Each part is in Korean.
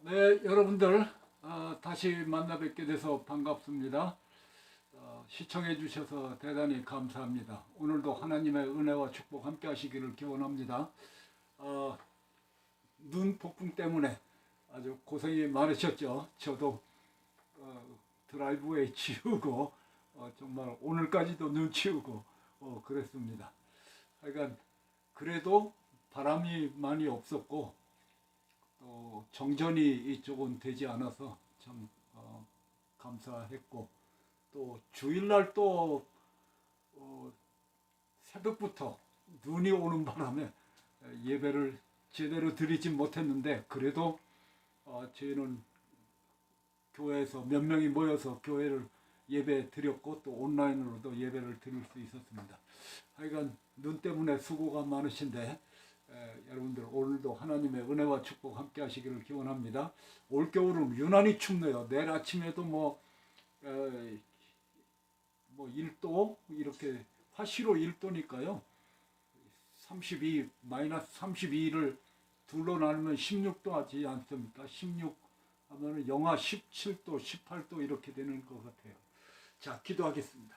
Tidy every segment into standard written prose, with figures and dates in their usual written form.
네, 여러분들 다시 만나 뵙게 돼서 반갑습니다. 시청해 주셔서 대단히 감사합니다. 오늘도 하나님의 은혜와 축복 함께 하시기를 기원합니다. 어, 눈 폭풍 때문에 아주 고생이 많으셨죠. 저도 드라이브웨이 치우고 정말 오늘까지도 눈 치우고 그랬습니다. 하여간 그래도 바람이 많이 없었고 또 정전이 이쪽은 되지 않아서 참 감사했고, 또 주일날 또 새벽부터 눈이 오는 바람에 예배를 제대로 드리지 못했는데, 그래도 저희는 교회에서 몇 명이 모여서 교회를 예배 드렸고 또 온라인으로도 예배를 드릴 수 있었습니다. 하여간 눈 때문에 수고가 많으신데 여러분들 오늘도 하나님의 은혜와 축복 함께 하시기를 기원합니다. 올겨울은 유난히 춥네요. 내일 아침에도 뭐 1도 이렇게 화씨로 1도니까요. 32 마이너스 32를 둘로 나누면 16도 하지 않습니까? 16 하면은 영하 17도 18도 이렇게 되는 것 같아요. 자, 기도하겠습니다.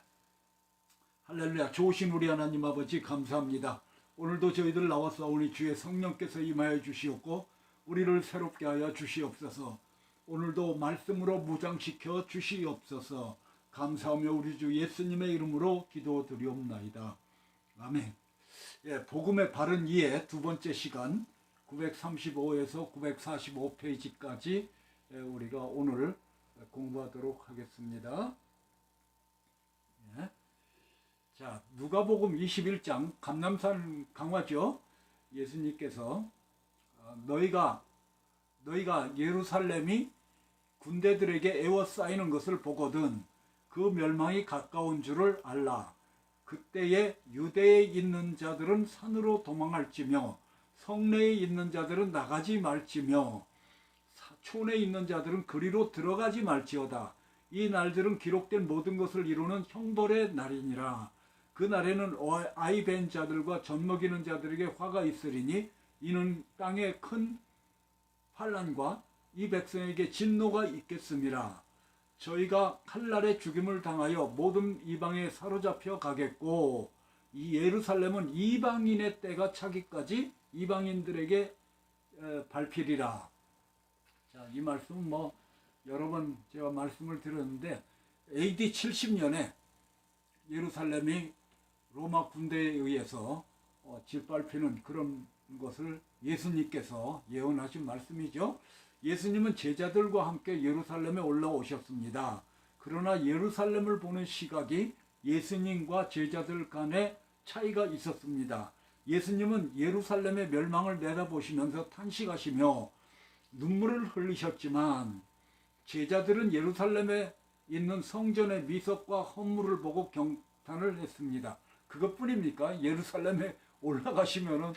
할렐루야. 좋으신 우리 하나님 아버지 감사합니다. 오늘도 저희들 나왔사오니 주의 성령께서 임하여 주시옵고 우리를 새롭게 하여 주시옵소서. 오늘도 말씀으로 무장시켜 주시옵소서. 감사하며 우리 주 예수님의 이름으로 기도드리옵나이다. 아멘. 예, 복음의 바른 이해 두 번째 시간 935에서 945페이지까지 우리가 오늘 공부하도록 하겠습니다. 예. 자, 누가복음 21장 감람산 강화죠. 예수님께서 너희가 예루살렘이 군대들에게 에워싸이는 것을 보거든 그 멸망이 가까운 줄을 알라. 그때에 유대에 있는 자들은 산으로 도망할지며 성내에 있는 자들은 나가지 말지며 촌에 있는 자들은 그리로 들어가지 말지어다. 이 날들은 기록된 모든 것을 이루는 형벌의 날이니라. 그 날에는 아이 벤 자들과 젖먹이는 자들에게 화가 있으리니 이는 땅에 큰 환난과 이 백성에게 진노가 있겠음이라. 저희가 칼날에 죽임을 당하여 모든 이방에 사로잡혀 가겠고 이 예루살렘은 이방인의 때가 차기까지 이방인들에게 밟히리라. 자, 이 말씀은 여러 번 제가 말씀을 드렸는데 AD 70년에 예루살렘이 로마 군대에 의해서 짓밟히는 그런 것을 예수님께서 예언하신 말씀이죠. 예수님은 제자들과 함께 예루살렘에 올라오셨습니다. 그러나 예루살렘을 보는 시각이 예수님과 제자들 간에 차이가 있었습니다. 예수님은 예루살렘의 멸망을 내다보시면서 탄식하시며 눈물을 흘리셨지만 제자들은 예루살렘에 있는 성전의 미석과 헌물을 보고 경탄을 했습니다. 그것뿐입니까? 예루살렘에 올라가시면은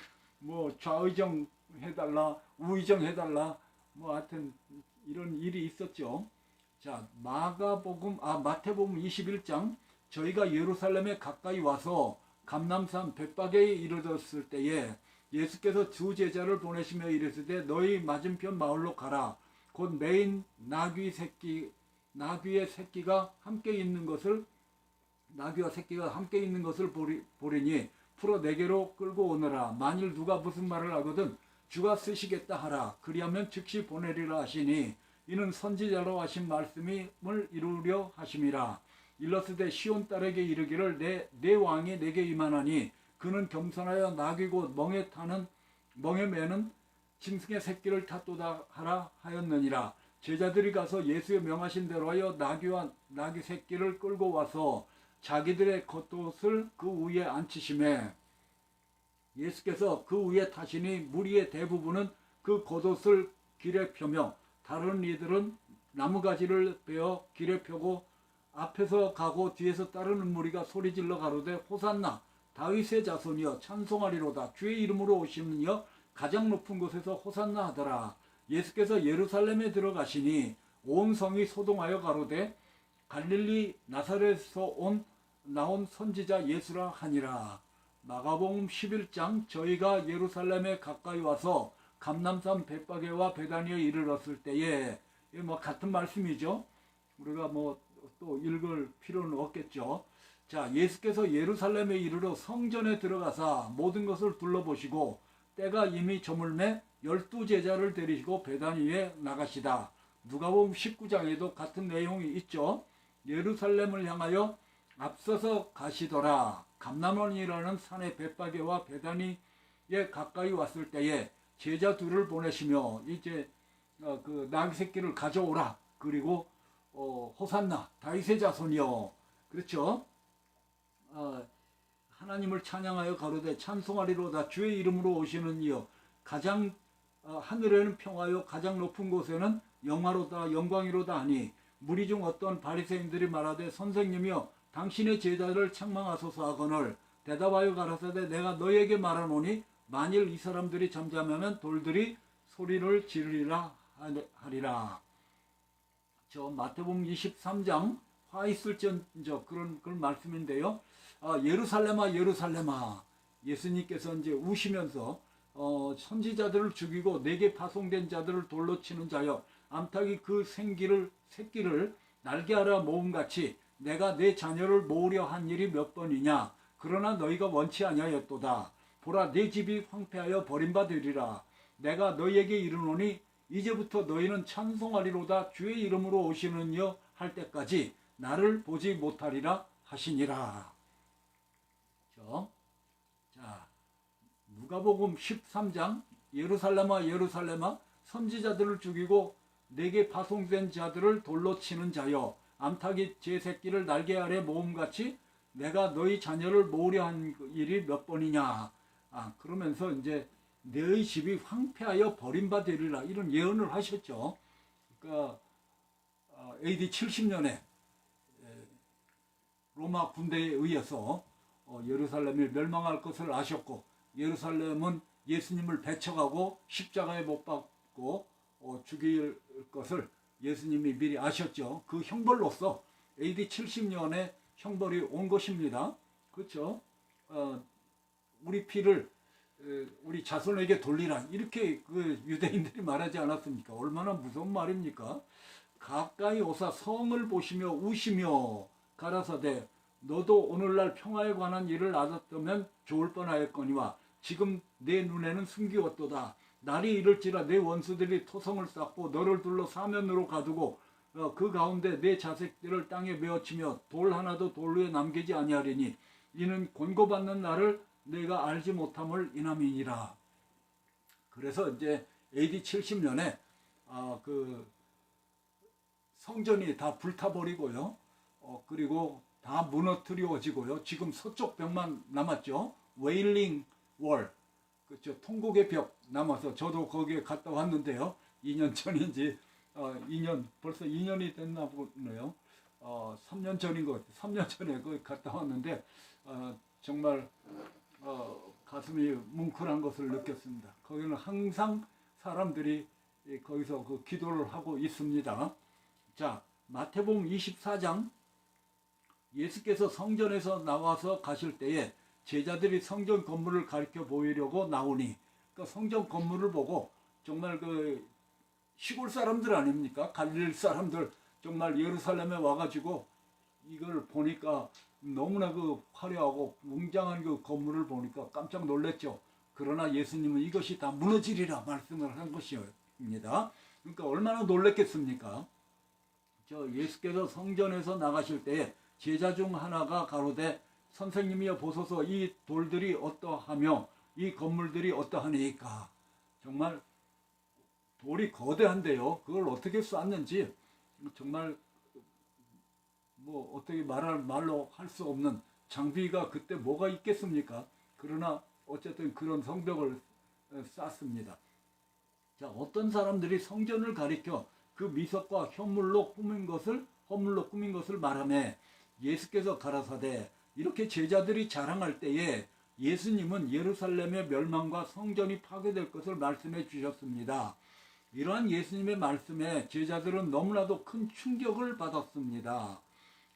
좌의정 해달라, 우의정 해달라, 하여튼 이런 일이 있었죠. 자, 마태복음 21장 저희가 예루살렘에 가까이 와서 감람산 벳바게에 이르렀을 때에 예수께서 두 제자를 보내시며 이르시되 너희 맞은편 마을로 가라. 곧 매인 나귀의 새끼가 함께 있는 것을 나귀와 새끼가 함께 있는 것을 보리니 풀어 내게로 끌고 오너라. 만일 누가 무슨 말을 하거든 주가 쓰시겠다 하라. 그리하면 즉시 보내리라 하시니 이는 선지자로 하신 말씀을 이루려 하심이라. 일러스되 시온 딸에게 이르기를 내 왕이 내게 임하나니 그는 겸손하여 나귀 곧 멍에 매는 짐승의 새끼를 탔도다 하라 하였느니라. 제자들이 가서 예수의 명하신 대로 하여 나귀와 나귀 새끼를 끌고 와서 자기들의 겉옷을 그 위에 앉히시매 예수께서 그 위에 타시니 무리의 대부분은 그 겉옷을 길에 펴며 다른 이들은 나무가지를 베어 길에 펴고 앞에서 가고 뒤에서 따르는 무리가 소리질러 가로되 호산나 다윗의 자손이여 찬송하리로다. 주의 이름으로 오시는 이여 가장 높은 곳에서 호산나 하더라. 예수께서 예루살렘에 들어가시니 온 성이 소동하여 가로되 갈릴리 나사렛에서 나온 선지자 예수라 하니라. 마가복음 11장 저희가 예루살렘에 가까이 와서 감람산 벳바게와 베다니에 이르렀을 때에, 이게 뭐 같은 말씀이죠. 우리가 뭐 또 읽을 필요는 없겠죠. 자, 예수께서 예루살렘에 이르러 성전에 들어가사 모든 것을 둘러보시고 때가 이미 저물매 12제자를 데리시고 베다니에 나가시다. 누가복음 19장에도 같은 내용이 있죠. 예루살렘을 향하여 앞서서 가시더라. 감람원이라는 산의 벳바게와 베다니에 가까이 왔을 때에 제자 둘을 보내시며 이제 그 나귀 새끼를 가져오라. 그리고 호산나 다윗의 자손이여. 그렇죠. 하나님을 찬양하여 가로되 찬송하리로다. 주의 이름으로 오시는 이여. 가장 하늘에는 평화요 가장 높은 곳에는 영화로다 영광이로다 하니, 무리 중 어떤 바리새인들이 말하되 선생님이여 당신의 제자를 책망하소서 하거늘 대답하여 가라사대 내가 너에게 말하노니 만일 이 사람들이 잠잠하면 돌들이 소리를 지르리라 하리라. 저 마태복음 23장 화 있을지언정 그런 말씀인데요. 예루살렘아 예루살렘아, 예수님께서 이제 우시면서 선지자들을 죽이고 내게 파송된 자들을 돌로 치는 자여 암탉이 그 새끼를 날개하라 모음같이 내가 내 자녀를 모으려 한 일이 몇 번이냐. 그러나 너희가 원치 아니하였도다. 보라 내 집이 황폐하여 버림받으리라. 내가 너희에게 이르노니 이제부터 너희는 찬송하리로다. 주의 이름으로 오시는 이여 할 때까지 나를 보지 못하리라 하시니라. 자, 누가복음 13장 예루살렘아 예루살렘아 선지자들을 죽이고 내게 파송된 자들을 돌로 치는 자여 암탉이 제 새끼를 날개 아래 모음같이 내가 너희 자녀를 모으려 한 일이 몇 번이냐. 그러면서 이제 너희 집이 황폐하여 버림받으리라 이런 예언을 하셨죠. 그러니까 AD 70년에 로마 군대에 의해서 예루살렘이 멸망할 것을 아셨고, 예루살렘은 예수님을 배척하고 십자가에 못 박고 죽일 것을 예수님이 미리 아셨죠. 그 형벌로서 AD 70년에 형벌이 온 것입니다. 그렇죠? 우리 피를 우리 자손에게 돌리라 이렇게 그 유대인들이 말하지 않았습니까? 얼마나 무서운 말입니까? 가까이 오사 성을 보시며 우시며 가라사대 너도 오늘날 평화에 관한 일을 알았다면 좋을 뻔하였거니와 지금 내 눈에는 숨기웠도다. 날이 이를지라 내 원수들이 토성을 쌓고 너를 둘러 사면으로 가두고 그 가운데 내 자식들을 땅에 메어치며 돌 하나도 돌 위에 남기지 아니하리니 이는 권고받는 날을 내가 알지 못함을 인함이니라. 그래서 이제 AD 70년에 그 성전이 다 불타버리고요. 그리고 다 무너뜨려지고요. 지금 서쪽 벽만 남았죠. 웨일링 월, 그렇죠. 통곡의 벽 남아서 저도 거기에 갔다 왔는데요. 2년 전인지 벌써 2년이 됐나 보네요. 3년 전인 것 같아요. 3년 전에 거기 갔다 왔는데 정말 가슴이 뭉클한 것을 느꼈습니다. 거기는 항상 사람들이 거기서 그 기도를 하고 있습니다. 자, 마태복음 24장 예수께서 성전에서 나와서 가실 때에 제자들이 성전 건물을 가리켜 보이려고 나오니, 그러니까 성전 건물을 보고 정말 그 시골 사람들 아닙니까? 갈릴리 사람들 정말 예루살렘에 와가지고 이걸 보니까 너무나 그 화려하고 웅장한 그 건물을 보니까 깜짝 놀랐죠. 그러나 예수님은 이것이 다 무너지리라 말씀을 한 것입니다. 그러니까 얼마나 놀랐겠습니까? 예수께서 성전에서 나가실 때에 제자 중 하나가 가로되 선생님이여 보소서 이 돌들이 어떠하며 이 건물들이 어떠하니까. 정말 돌이 거대한데요. 그걸 어떻게 쐈는지 정말 뭐 어떻게 말로 할 수 없는 장비가 그때 뭐가 있겠습니까? 그러나 어쨌든 그런 성벽을 쌓습니다. 자, 어떤 사람들이 성전을 가리켜 그 미석과 허물로 꾸민 것을 말하며 예수께서 가라사대, 이렇게 제자들이 자랑할 때에 예수님은 예루살렘의 멸망과 성전이 파괴될 것을 말씀해 주셨습니다. 이러한 예수님의 말씀에 제자들은 너무나도 큰 충격을 받았습니다.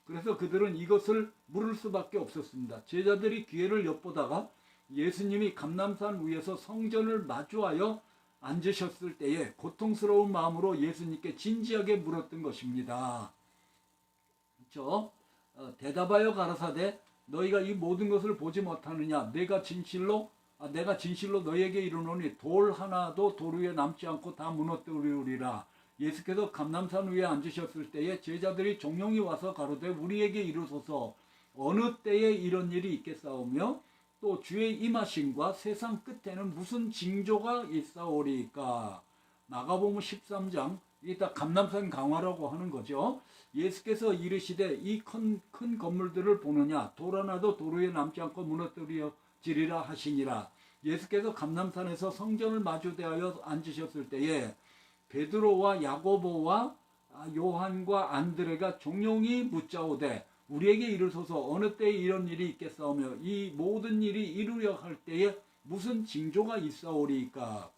그래서 그들은 이것을 물을 수밖에 없었습니다. 제자들이 기회를 엿보다가 예수님이 감람산 위에서 성전을 마주하여 앉으셨을 때에 고통스러운 마음으로 예수님께 진지하게 물었던 것입니다. 그렇죠? 대답하여 가라사대 너희가 이 모든 것을 보지 못하느냐? 내가 진실로 너희에게 이르노니 돌 하나도 돌 위에 남지 않고 다 무너뜨리리라. 예수께서 감람산 위에 앉으셨을 때에 제자들이 종용이 와서 가로되 우리에게 이르소서 어느 때에 이런 일이 있겠사오며 또 주의 임하심과 세상 끝에는 무슨 징조가 있사오리까. 마가복음 13장 이게 다 감람산 강화라고 하는 거죠. 예수께서 이르시되 이 큰 건물들을 보느냐? 돌 하나도 돌 위에 남지 않고 무너뜨리리라 하시니라. 예수께서 감람산에서 성전을 마주대하여 앉으셨을 때에 베드로와 야고보와 요한과 안드레가 종용이 묻자오되 우리에게 이르소서 어느 때에 이런 일이 있겠사오며 이 모든 일이 이루려 할 때에 무슨 징조가 있사오리까.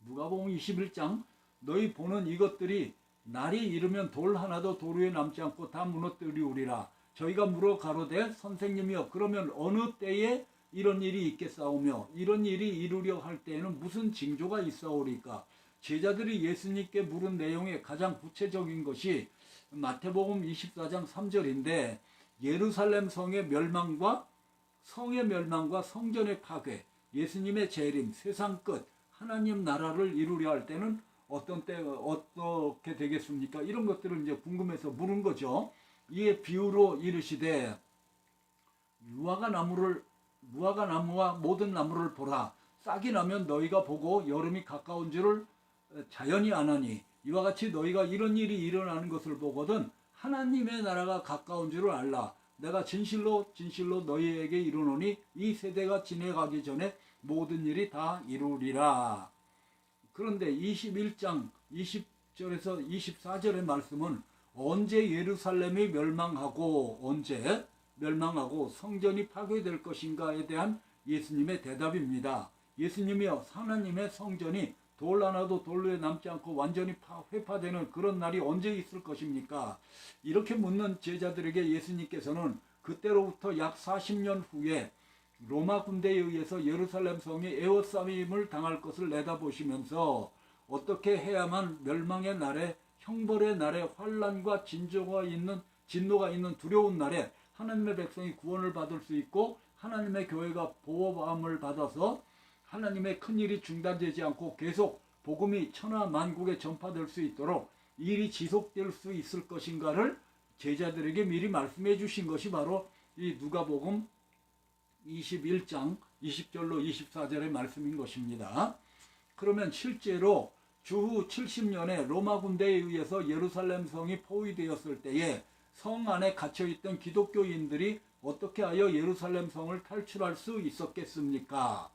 누가복음 21장 너희 보는 이것들이 날이 이르면 돌 하나도 돌 위에 남지 않고 다 무너뜨리우리라. 저희가 물어 가로되 선생님이여 그러면 어느 때에 이런 일이 있겠사오며 이런 일이 이루려 할 때에는 무슨 징조가 있사오리까. 제자들이 예수님께 물은 내용의 가장 구체적인 것이 마태복음 24장 3절인데 예루살렘 성의 멸망과 성전의 파괴, 예수님의 재림, 세상 끝, 하나님 나라를 이루려 할 때는 어떻게 되겠습니까? 이런 것들을 이제 궁금해서 물은 거죠. 이에 비유로 이르시되 무화과 나무와 모든 나무를 보라. 싹이 나면 너희가 보고 여름이 가까운 줄을 자연히 아나니 이와 같이 너희가 이런 일이 일어나는 것을 보거든 하나님의 나라가 가까운 줄을 알라. 내가 진실로 너희에게 이르노니 이 세대가 지나가기 전에 모든 일이 다 이루리라. 그런데 21장 20절에서 24절의 말씀은 언제 예루살렘이 멸망하고 성전이 파괴될 것인가에 대한 예수님의 대답입니다. 예수님이여 하나님의 성전이 돌 하나도 돌 위에 남지 않고 완전히 회파되는 그런 날이 언제 있을 것입니까? 이렇게 묻는 제자들에게 예수님께서는 그때로부터 약 40년 후에 로마 군대에 의해서 예루살렘 성이 에워싸임을 당할 것을 내다보시면서 어떻게 해야만 멸망의 날에 형벌의 날에 환난과 진노가 있는 두려운 날에 하나님의 백성이 구원을 받을 수 있고 하나님의 교회가 보호함을 받아서 하나님의 큰일이 중단되지 않고 계속 복음이 천하 만국에 전파될 수 있도록 일이 지속될 수 있을 것인가를 제자들에게 미리 말씀해 주신 것이 바로 이 누가복음 21장 20절로 24절의 말씀인 것입니다. 그러면 실제로 주후 70년에 로마 군대에 의해서 예루살렘 성이 포위되었을 때에 성 안에 갇혀있던 기독교인들이 어떻게 하여 예루살렘 성을 탈출할 수 있었겠습니까?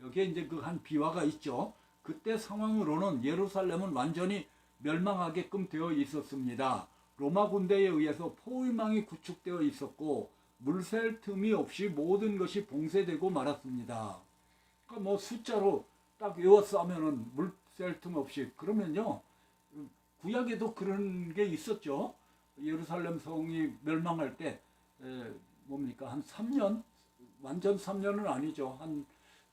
여기에 이제 그 한 비화가 있죠. 그때 상황으로는 예루살렘은 완전히 멸망하게끔 되어 있었습니다. 로마 군대에 의해서 포위망이 구축되어 있었고 물샐 틈이 없이 모든 것이 봉쇄되고 말았습니다. 그러니까 뭐 숫자로 딱 외워서 하면은 물샐 틈 없이 그러면요 구약에도 그런 게 있었죠. 예루살렘 성이 멸망할 때 뭡니까 한 3년 완전 3년은 아니죠. 한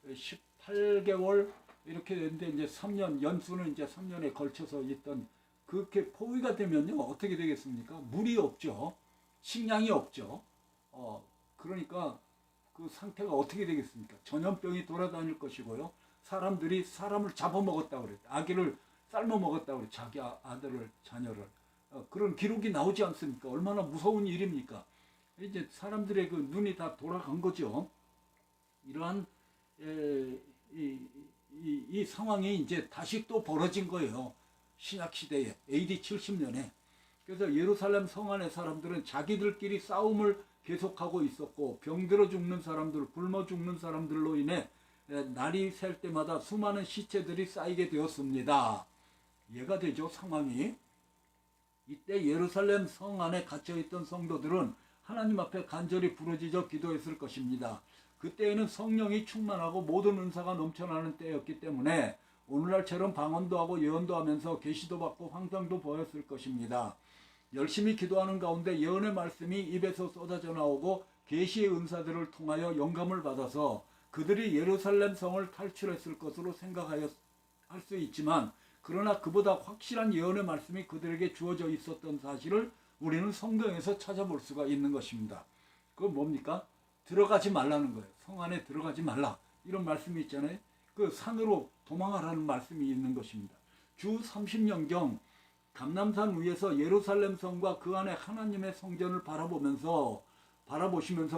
18개월 이렇게 됐는데 이제 3년 연수는 이제 3년에 걸쳐서 있던 그렇게 포위가 되면요 어떻게 되겠습니까? 물이 없죠. 식량이 없죠. 그러니까 그 상태가 어떻게 되겠습니까? 전염병이 돌아다닐 것이고요. 사람들이 사람을 잡아먹었다고 그래요. 아기를 삶아먹었다고 그래요. 자기 아들을 자녀를 그런 기록이 나오지 않습니까? 얼마나 무서운 일입니까? 이제 사람들의 그 눈이 다 돌아간 거죠. 이러한 이 상황이 이제 다시 또 벌어진 거예요. 신약 시대에 AD 70년에. 그래서 예루살렘 성 안의 사람들은 자기들끼리 싸움을 계속하고 있었고 병들어 죽는 사람들, 굶어 죽는 사람들로 인해 날이 셀 때마다 수많은 시체들이 쌓이게 되었습니다. 이해가 되죠, 상황이. 이때 예루살렘 성 안에 갇혀있던 성도들은 하나님 앞에 간절히 부르짖어 기도했을 것입니다. 그때에는 성령이 충만하고 모든 은사가 넘쳐나는 때였기 때문에 오늘날처럼 방언도 하고 예언도 하면서 계시도 받고 환상도 보였을 것입니다. 열심히 기도하는 가운데 예언의 말씀이 입에서 쏟아져 나오고 계시의 은사들을 통하여 영감을 받아서 그들이 예루살렘 성을 탈출했을 것으로 생각하였 할 수 있지만 그러나 그보다 확실한 예언의 말씀이 그들에게 주어져 있었던 사실을 우리는 성경에서 찾아볼 수가 있는 것입니다. 그건 뭡니까? 들어가지 말라는 거예요. 성 안에 들어가지 말라. 이런 말씀이 있잖아요. 그 산으로 도망하라는 말씀이 있는 것입니다. 주 30년경 감람산 위에서 예루살렘 성과 그 안에 하나님의 성전을 바라보시면서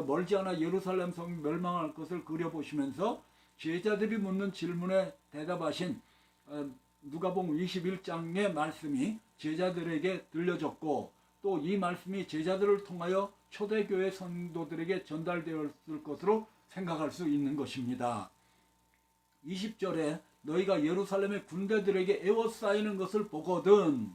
멀지 않아 예루살렘 성이 멸망할 것을 그려보시면서 제자들이 묻는 질문에 대답하신 누가복음 21장의 말씀이 제자들에게 들려졌고 또 이 말씀이 제자들을 통하여 초대교회 성도들에게 전달되었을 것으로 생각할 수 있는 것입니다. 20절에 너희가 예루살렘의 군대들에게 에워싸이는 것을 보거든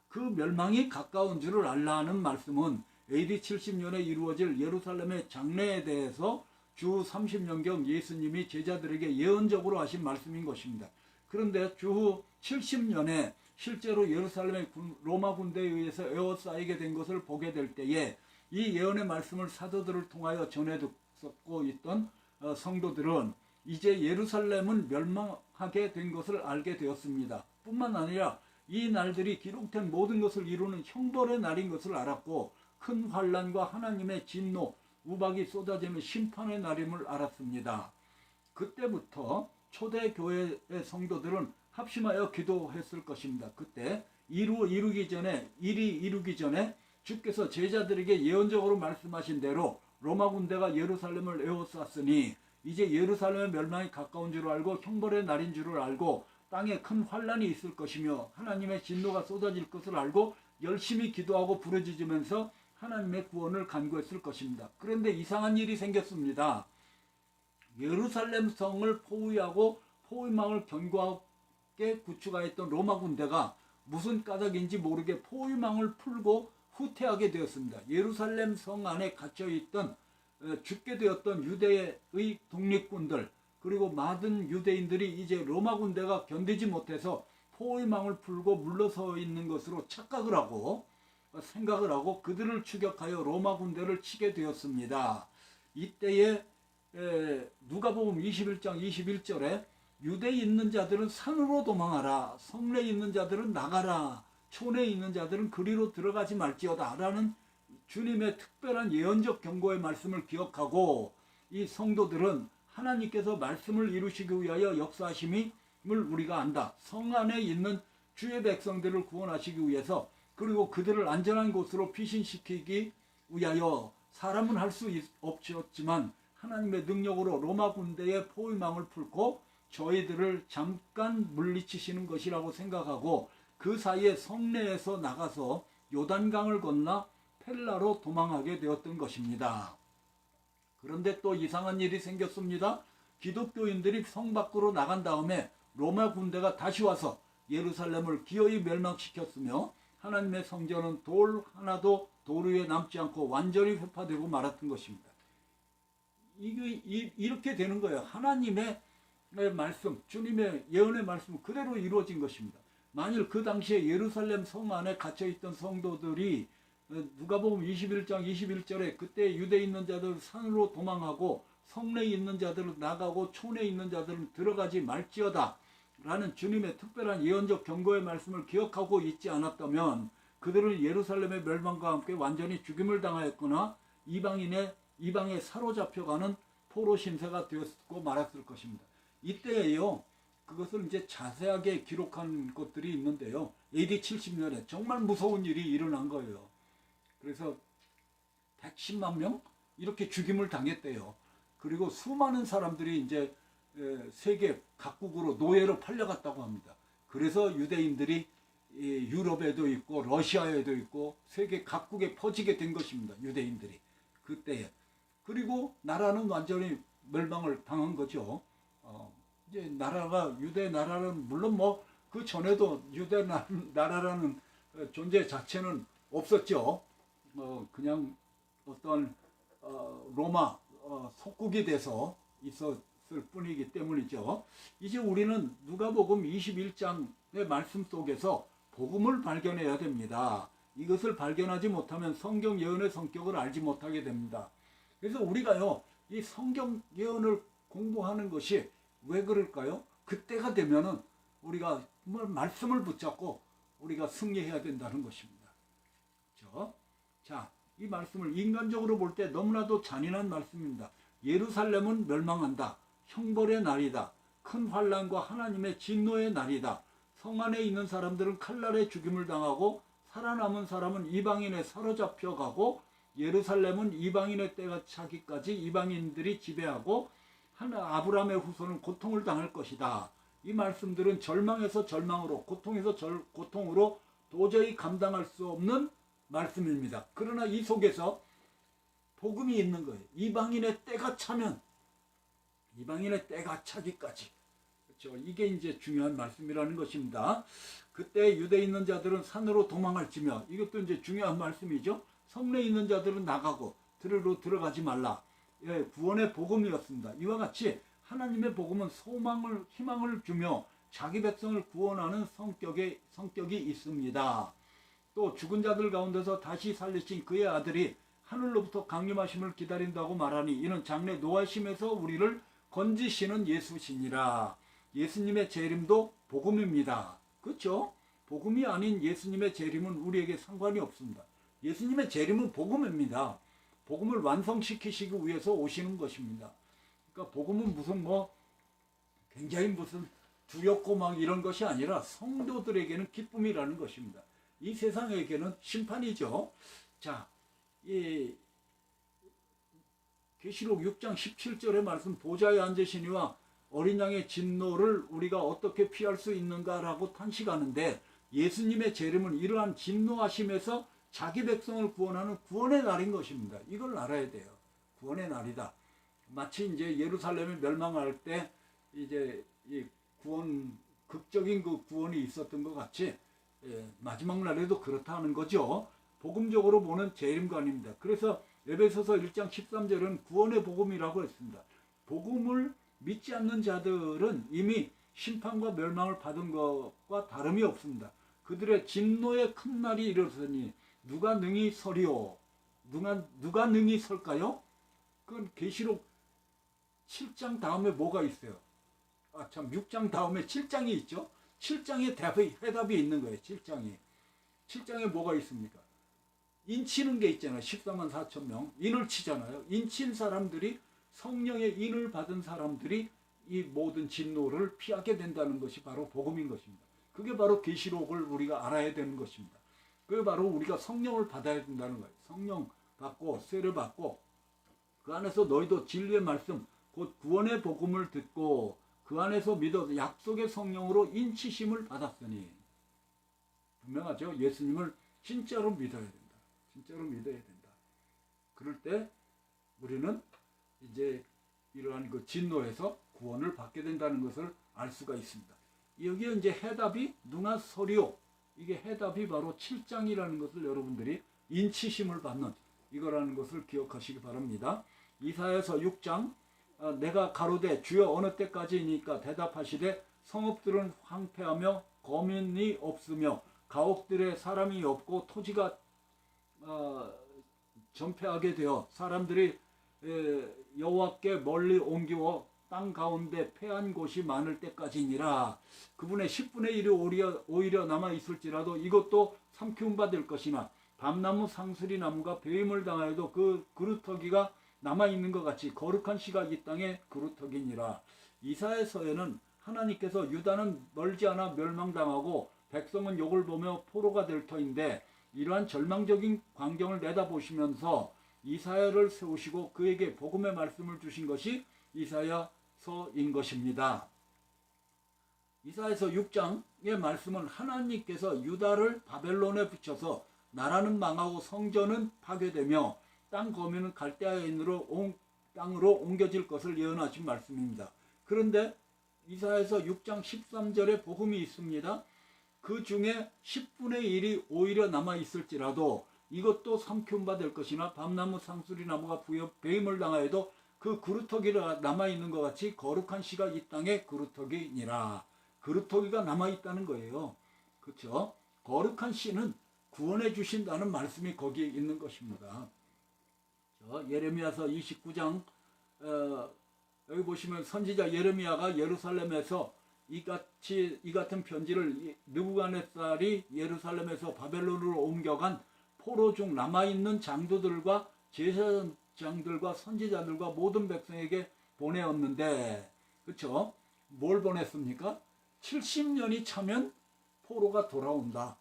그 멸망이 가까운 줄을 알라 하는 말씀은 AD 70년에 이루어질 예루살렘의 장래에 대해서 주 30년경 예수님이 제자들에게 예언적으로 하신 말씀인 것입니다. 그런데 주 70년에 실제로 예루살렘의 로마 군대에 의해서 에워싸이게 된 것을 보게 될 때에 이 예언의 말씀을 사도들을 통하여 전해 듣고 있던 성도들은 이제 예루살렘은 멸망하게 된 것을 알게 되었습니다. 뿐만 아니라 이 날들이 기록된 모든 것을 이루는 형벌의 날인 것을 알았고 큰 환난과 하나님의 진노, 우박이 쏟아지는 심판의 날임을 알았습니다. 그때부터 초대교회의 성도들은 합심하여 기도했을 것입니다. 그때 일이 이루기 전에 주께서 제자들에게 예언적으로 말씀하신 대로 로마 군대가 예루살렘을 에워쌌으니 이제 예루살렘의 멸망이 가까운 줄 알고 형벌의 날인 줄을 알고 땅에 큰 환난이 있을 것이며 하나님의 진노가 쏟아질 것을 알고 열심히 기도하고 부르짖으면서 하나님의 구원을 간구했을 것입니다. 그런데 이상한 일이 생겼습니다. 예루살렘 성을 포위하고 포위망을 견고하게 구축하였던 로마 군대가 무슨 까닭인지 모르게 포위망을 풀고 후퇴하게 되었습니다. 예루살렘 성 안에 갇혀있던 죽게 되었던 유대의 독립군들 그리고 많은 유대인들이 이제 로마 군대가 견디지 못해서 포위망을 풀고 물러서 있는 것으로 생각을 하고 그들을 추격하여 로마 군대를 치게 되었습니다. 이때에 누가복음 21장 21절에 유대에 있는 자들은 산으로 도망하라 성내에 있는 자들은 나가라 촌에 있는 자들은 그리로 들어가지 말지어다 라는 주님의 특별한 예언적 경고의 말씀을 기억하고 이 성도들은 하나님께서 말씀을 이루시기 위하여 역사하심을 우리가 안다. 성 안에 있는 주의 백성들을 구원하시기 위해서 그리고 그들을 안전한 곳으로 피신시키기 위하여 사람은 할 수 없었지만 하나님의 능력으로 로마 군대의 포위망을 풀고 저희들을 잠깐 물리치시는 것이라고 생각하고 그 사이에 성내에서 나가서 요단강을 건너 펠라로 도망하게 되었던 것입니다. 그런데 또 이상한 일이 생겼습니다. 기독교인들이 성 밖으로 나간 다음에 로마 군대가 다시 와서 예루살렘을 기어이 멸망시켰으며 하나님의 성전은 돌 하나도 돌 위에 남지 않고 완전히 회파되고 말았던 것입니다. 이렇게 되는 거예요. 하나님의 말씀, 주님의 예언의 말씀은 그대로 이루어진 것입니다. 만일 그 당시에 예루살렘 성 안에 갇혀있던 성도들이 누가복음 21장 21절에 그때 유대에 있는 자들은 산으로 도망하고 성내에 있는 자들은 나가고 촌에 있는 자들은 들어가지 말지어다 라는 주님의 특별한 예언적 경고의 말씀을 기억하고 있지 않았다면 그들은 예루살렘의 멸망과 함께 완전히 죽임을 당하였거나 이방에 사로잡혀가는 포로 신세가 되었고 말았을 것입니다. 이때에요. 그것을 이제 자세하게 기록한 것들이 있는데요. AD 70년에 정말 무서운 일이 일어난 거예요. 그래서 110만 명 이렇게 죽임을 당했대요. 그리고 수많은 사람들이 이제 세계 각국으로 노예로 팔려갔다고 합니다. 그래서 유대인들이 유럽에도 있고 러시아에도 있고 세계 각국에 퍼지게 된 것입니다. 유대인들이 그때에. 그리고 나라는 완전히 멸망을 당한 거죠. 이제 유대 나라는 물론 뭐 그 전에도 유대 나라라는 존재 자체는 없었죠. 그냥 어떤 로마 속국이 돼서 있었을 뿐이기 때문이죠. 이제 우리는 누가복음 21장의 말씀 속에서 복음을 발견해야 됩니다. 이것을 발견하지 못하면 성경 예언의 성격을 알지 못하게 됩니다. 그래서 우리가요, 이 성경 예언을 공부하는 것이 왜 그럴까요? 그때가 되면은 우리가 말씀을 붙잡고 우리가 승리해야 된다는 것입니다. 그렇죠? 자, 이 말씀을 인간적으로 볼 때 너무나도 잔인한 말씀입니다. 예루살렘은 멸망한다. 형벌의 날이다. 큰 환난과 하나님의 진노의 날이다. 성 안에 있는 사람들은 칼날에 죽임을 당하고 살아남은 사람은 이방인에 사로잡혀 가고 예루살렘은 이방인의 때가 차기까지 이방인들이 지배하고 아브라함의 후손은 고통을 당할 것이다. 이 말씀들은 절망에서 절망으로, 고통에서 고통으로 도저히 감당할 수 없는 말씀입니다. 그러나 이 속에서 복음이 있는 거예요. 이방인의 때가 차면, 이방인의 때가 차기까지. 그렇죠? 이게 이제 중요한 말씀이라는 것입니다. 그때 유대에 있는 자들은 산으로 도망할지며, 이것도 이제 중요한 말씀이죠. 성내에 있는 자들은 나가고 들으로 들어가지 말라. 예, 구원의 복음이었습니다. 이와 같이 하나님의 복음은 소망을, 희망을 주며 자기 백성을 구원하는 성격이 있습니다. 또 죽은 자들 가운데서 다시 살리신 그의 아들이 하늘로부터 강림하심을 기다린다고 말하니 이는 장래 노하심에서 우리를 건지시는 예수시니라. 예수님의 재림도 복음입니다. 그렇죠? 복음이 아닌 예수님의 재림은 우리에게 상관이 없습니다. 예수님의 재림은 복음입니다. 복음을 완성시키시기 위해서 오시는 것입니다. 그러니까 복음은 무슨 굉장히 무슨 두렵고 막 이런 것이 아니라 성도들에게는 기쁨이라는 것입니다. 이 세상에게는 심판이죠. 자, 이 계시록 6장 17절의 말씀, 보좌에 앉으시니와 어린 양의 진노를 우리가 어떻게 피할 수 있는가라고 탄식하는데, 예수님의 재림은 이러한 진노하심에서 자기 백성을 구원하는 구원의 날인 것입니다. 이걸 알아야 돼요. 구원의 날이다. 마치 이제 예루살렘이 멸망할 때 이제 이 구원, 극적인 그 구원이 있었던 것 같이 마지막 날에도 그렇다는 거죠. 복음적으로 보는 재림관입니다. 그래서 에베소서 1장 13절은 구원의 복음이라고 했습니다. 복음을 믿지 않는 자들은 이미 심판과 멸망을 받은 것과 다름이 없습니다. 그들의 진노의 큰 날이 이르렀으니 누가 능히 서리오? 누가 능히 설까요? 그건 계시록 7장 다음에 뭐가 있어요? 6장 다음에 7장이 있죠? 7장에 해답이 있는 거예요. 7장에 뭐가 있습니까? 인치는 게 있잖아요. 14만 4천 명. 인을 치잖아요. 인친 사람들이, 성령의 인을 받은 사람들이 이 모든 진노를 피하게 된다는 것이 바로 복음인 것입니다. 그게 바로 계시록을 우리가 알아야 되는 것입니다. 그게 바로 우리가 성령을 받아야 된다는 거예요. 성령 받고 세례 받고 그 안에서 너희도 진리의 말씀 곧 구원의 복음을 듣고 그 안에서 믿어 약속의 성령으로 인치심을 받았으니. 분명하죠. 예수님을 진짜로 믿어야 된다. 진짜로 믿어야 된다. 그럴 때 우리는 이제 이러한 그 진노에서 구원을 받게 된다는 것을 알 수가 있습니다. 여기에 이제 해답이 누가 서리오. 이게 해답이 바로 7장이라는 것을 여러분들이 인치심을 받는 이거라는 것을 기억하시기 바랍니다. 이사야서 6장, 내가 가로되 주여 어느 때까지니까 대답하시되 성읍들은 황폐하며 거민이 없으며 가옥들에 사람이 없고 토지가 전폐하게 되어 사람들이 여호와께 멀리 옮기워 땅 가운데 패한 곳이 많을 때까지니라. 그분의 10분의 1이 오히려 남아있을지라도 이것도 삼키움 받을 것이나 밤나무 상수리 나무가 배임을 당하여도 그 그루터기가 남아있는 것 같이 거룩한 씨가 이 땅에 그루터기니라. 이사야서에는 하나님께서 유다는 멀지 않아 멸망당하고 백성은 욕을 보며 포로가 될 터인데, 이러한 절망적인 광경을 내다보시면서 이사야를 세우시고 그에게 복음의 말씀을 주신 것이 이사야서인 것입니다. 이사야서 6장의 말씀은 하나님께서 유다를 바벨론에 붙여서 나라는 망하고 성전은 파괴되며 땅 거민은 갈대아인으로 땅으로 옮겨질 것을 예언하신 말씀입니다. 그런데 이사야서 6장 13절에 복음이 있습니다. 그 중에 10분의 1이 오히려 남아있을지라도 이것도 삼키움 받을 것이나 밤나무 상수리 나무가 배임을 당하여도 그 그루터기가 남아있는 것 같이 거룩한 씨가 이 땅에 그루터기니라. 그루터기가 남아있다는 거예요. 그렇죠? 거룩한 씨는 구원해 주신다는 말씀이 거기에 있는 것입니다. 예레미야서 29장 여기 보시면 선지자 예레미야가 예루살렘에서 이 같은 편지를 느부갓네살이 예루살렘에서 바벨론으로 옮겨간 포로 중 남아있는 장도들과 제사장들과 선지자들과 모든 백성에게 보내었는데, 그렇죠? 뭘 보냈습니까? 70년이 차면 포로가 돌아온다.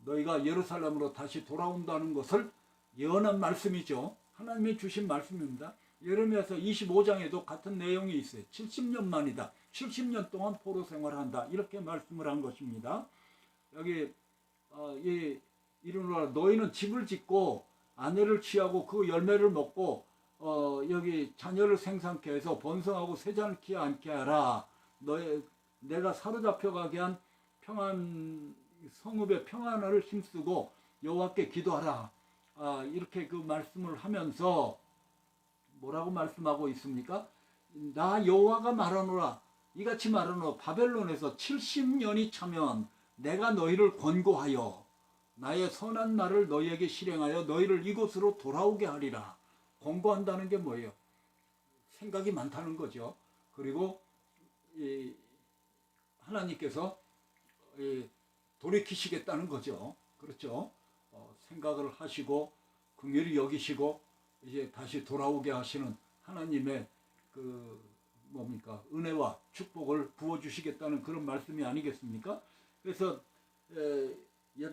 너희가 예루살렘으로 다시 돌아온다는 것을 예언한 말씀이죠. 하나님이 주신 말씀입니다. 예레미야서 25장에도 같은 내용이 있어요. 70년 만이다. 70년 동안 포로 생활한다. 이렇게 말씀을 한 것입니다. 여기 이르노라 너희는 집을 짓고 아내를 취하고 그 열매를 먹고 여기 자녀를 생산케 해서 번성하고 세잔케 않게 하라. 내가 사로잡혀 가게 한 평안 성읍의 평안을 힘쓰고 여호와께 기도하라. 이렇게 그 말씀을 하면서 뭐라고 말씀하고 있습니까? 나 여호와가 말하노라. 이같이 말하노라. 바벨론에서 70년이 차면 내가 너희를 권고하여 나의 선한 말을 너희에게 실행하여 너희를 이곳으로 돌아오게 하리라. 권고한다는 게 뭐예요? 생각이 많다는 거죠. 그리고 하나님께서 돌이키시겠다는 거죠. 그렇죠? 생각을 하시고 긍휼히 여기시고 이제 다시 돌아오게 하시는 하나님의 그 뭡니까? 은혜와 축복을 부어주시겠다는 그런 말씀이 아니겠습니까? 그래서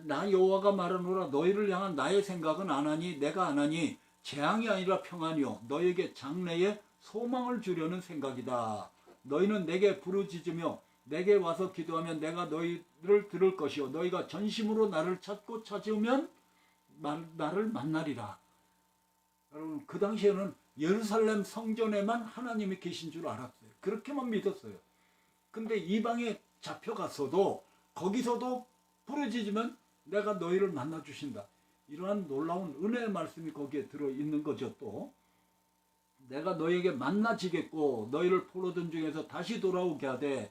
나 여호와가 말하노라 너희를 향한 나의 생각은 안 하니 내가 안 하니 재앙이 아니라 평안이요 너희에게 장래에 소망을 주려는 생각이다. 너희는 내게 부르짖으며 내게 와서 기도하면 내가 너희를 들을 것이요 너희가 전심으로 나를 찾고 찾으면 나를 만나리라. 여러분 그 당시에는 예루살렘 성전에만 하나님이 계신 줄 알았어요. 그렇게만 믿었어요. 근데 이방에 잡혀갔어도 거기서도 부르짖으면 내가 너희를 만나 주신다. 이러한 놀라운 은혜의 말씀이 거기에 들어있는 거죠. 또 내가 너희에게 만나지겠고 너희를 포로된 중에서 다시 돌아오게 하되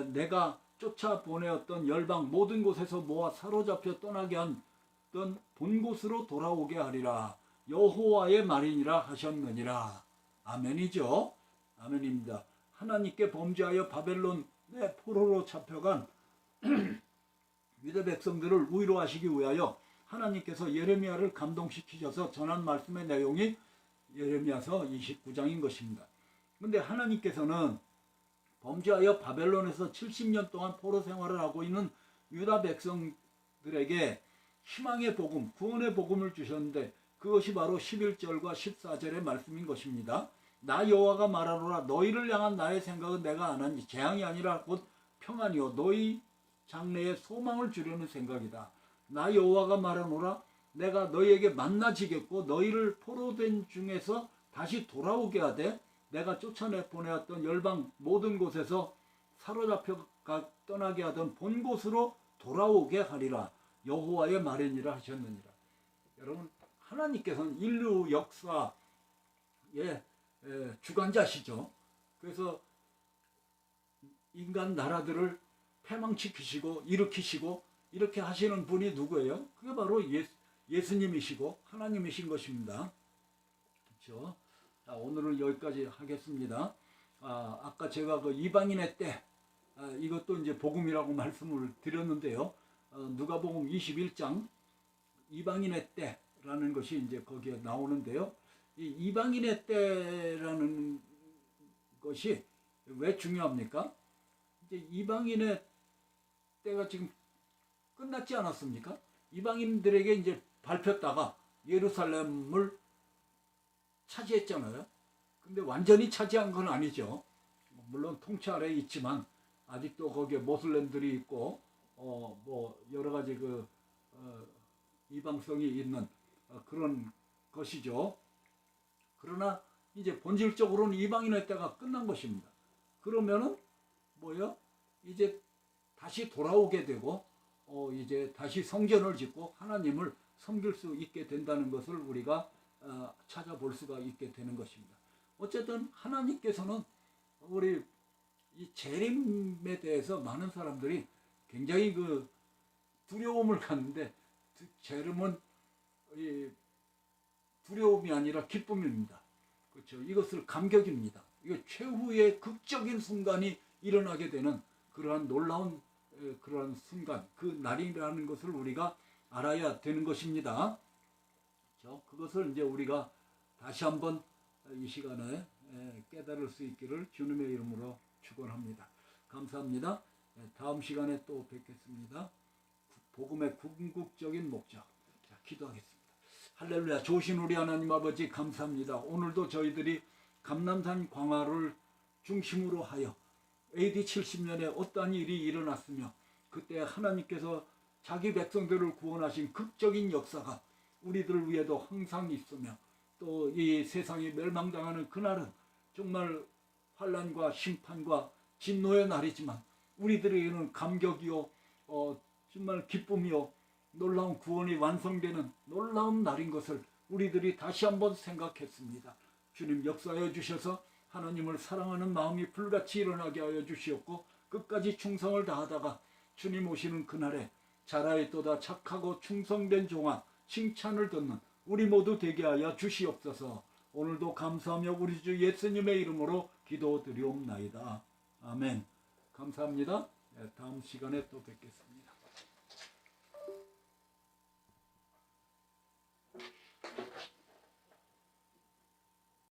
내가 쫓아 보내었던 열방 모든 곳에서 모아 사로잡혀 떠나게 한던 본 곳으로 돌아오게 하리라. 여호와의 말이니라 하셨느니라. 아멘이죠. 아멘입니다. 하나님께 범죄하여 바벨론의 포로로 잡혀간 유다 백성들을 위로하시기 위하여 하나님께서 예레미야를 감동시키셔서 전한 말씀의 내용이 예레미야서 29장인 것입니다. 그런데 하나님께서는 범죄하여 바벨론에서 70년 동안 포로 생활을 하고 있는 유다 백성들에게 희망의 복음, 구원의 복음을 주셨는데 그것이 바로 11절과 14절의 말씀인 것입니다. 나 여호와가 말하노라 너희를 향한 나의 생각은 내가 안 하니 재앙이 아니라 곧 평안이요 너희 장래에 소망을 주려는 생각이다. 나 여호와가 말하노라 내가 너희에게 만나지겠고 너희를 포로된 중에서 다시 돌아오게 하되 내가 쫓아내 보내었던 열방 모든 곳에서 사로잡혀 떠나게 하던 본 곳으로 돌아오게 하리라. 여호와의 말이니라 하셨느니라. 여러분 하나님께서는 인류 역사의 주관자시죠. 그래서 인간 나라들을 패망시키시고 일으키시고 이렇게 하시는 분이 누구예요? 그게 바로 예수님이시고 하나님이신 것입니다. 그렇죠? 자, 오늘은 여기까지 하겠습니다. 아까 제가 그 이방인의 때 이것도 이제 복음이라고 말씀을 드렸는데요. 누가복음 21장 이방인의 때라는 것이 이제 거기에 나오는데요. 이 이방인의 때라는 것이 왜 중요합니까? 이제 이방인의 때가 지금 끝났지 않았습니까? 이방인들에게 이제 밟혔다가 예루살렘을 차지했잖아요. 근데 완전히 차지한 건 아니죠. 물론 통치 아래에 있지만 아직도 거기에 모슬렘들이 있고 뭐 여러 가지 이방성이 있는 그런 것이죠. 그러나 이제 본질적으로는 이방인의 때가 끝난 것입니다. 그러면은 뭐요? 이제 다시 돌아오게 되고 이제 다시 성전을 짓고 하나님을 섬길 수 있게 된다는 것을 우리가 찾아볼 수가 있게 되는 것입니다. 어쨌든 하나님께서는 우리 이 재림에 대해서 많은 사람들이 굉장히 두려움을 갖는데 재림은 두려움이 아니라 기쁨입니다. 그렇죠? 이것을 감격입니다. 이거 최후의 극적인 순간이 일어나게 되는 그러한 놀라운 그러한 순간, 그 날이라는 것을 우리가 알아야 되는 것입니다. 그것을 이제 우리가 다시 한번 이 시간에 깨달을 수 있기를 주님의 이름으로 축원합니다. 감사합니다. 다음 시간에 또 뵙겠습니다. 복음의 궁극적인 목적. 자, 기도하겠습니다. 할렐루야. 좋으신 우리 하나님 아버지 감사합니다. 오늘도 저희들이 감람산 광화를 중심으로 하여 AD 70년에 어떠한 일이 일어났으며 그때 하나님께서 자기 백성들을 구원하신 극적인 역사가 우리들 위에도 항상 있으며 또 이 세상이 멸망당하는 그날은 정말 환난과 심판과 진노의 날이지만 우리들에게는 감격이요 정말 기쁨이요 놀라운 구원이 완성되는 놀라운 날인 것을 우리들이 다시 한번 생각했습니다. 주님 역사하여 주셔서 하나님을 사랑하는 마음이 불같이 일어나게 하여 주시옵고 끝까지 충성을 다하다가 주님 오시는 그날에 자라있도다 착하고 충성된 종아 칭찬을 듣는 우리 모두 되게 하여 주시옵소서. 오늘도 감사하며 우리 주 예수님의 이름으로 기도드리옵나이다. 아멘. 감사합니다. 다음 시간에 또 뵙겠습니다.